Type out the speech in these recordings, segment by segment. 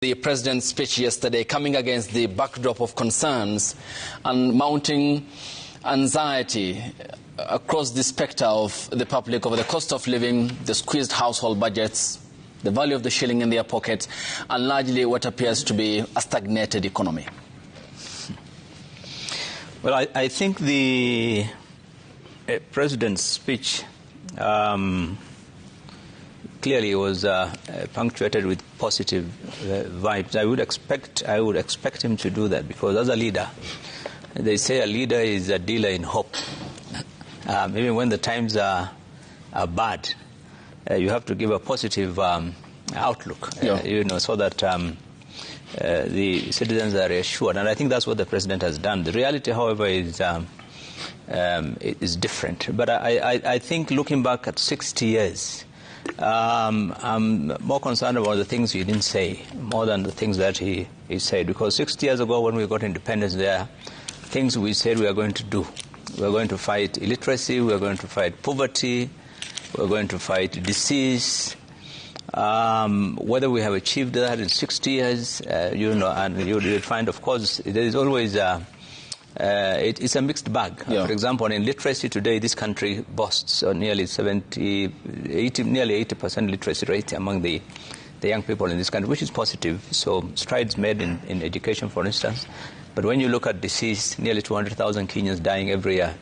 The president's speech yesterday coming against the backdrop of concerns and mounting anxiety across the spectre of the public over the cost of living, the squeezed household budgets, the value of the shilling in their pockets, and largely what appears to be a stagnated economy. Well, I think the president's speech clearly was punctuated with positive vibes. I would expect him to do that, because as a leader, they say a leader is a dealer in hope. Even when the times are bad, you have to give a positive outlook, so that the citizens are reassured. And I think that's what the president has done. The reality, however, is different. But I think looking back at 60 years, I'm more concerned about the things he didn't say more than the things that he said. Because 60 years ago, when we got independence, there are things we said we are going to do. We are going to fight illiteracy, we are going to fight poverty, we are going to fight disease. Whether we have achieved that in 60 years, and you'll find, of course, there is always it's a mixed bag. For example, in literacy today, this country boasts nearly 80% literacy rate among the young people in this country, which is positive. So strides made in education, for instance. But when you look at disease, nearly 200,000 Kenyans dying every year.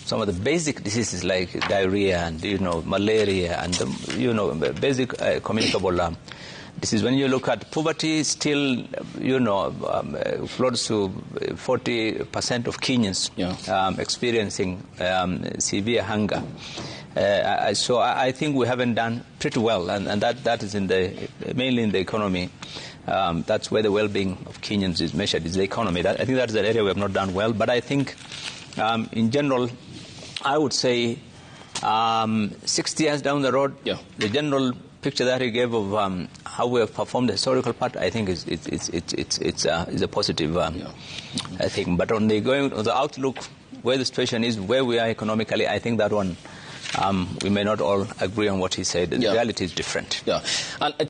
Some of the basic diseases like diarrhea and malaria and basic communicable disease. When you look at poverty, still close to 40% of Kenyans experiencing severe hunger. So I think we haven't done pretty well, and that is mainly in the economy. That's where the well-being of Kenyans is measured, is the economy. I think that's an area we have not done well. But I think, in general, I would say 60 years down the road, the general picture that he gave of how we have performed the historical part, I think is a positive thing. But on the outlook, where the situation is, where we are economically, I think that one we may not all agree on what he said. The reality is different. And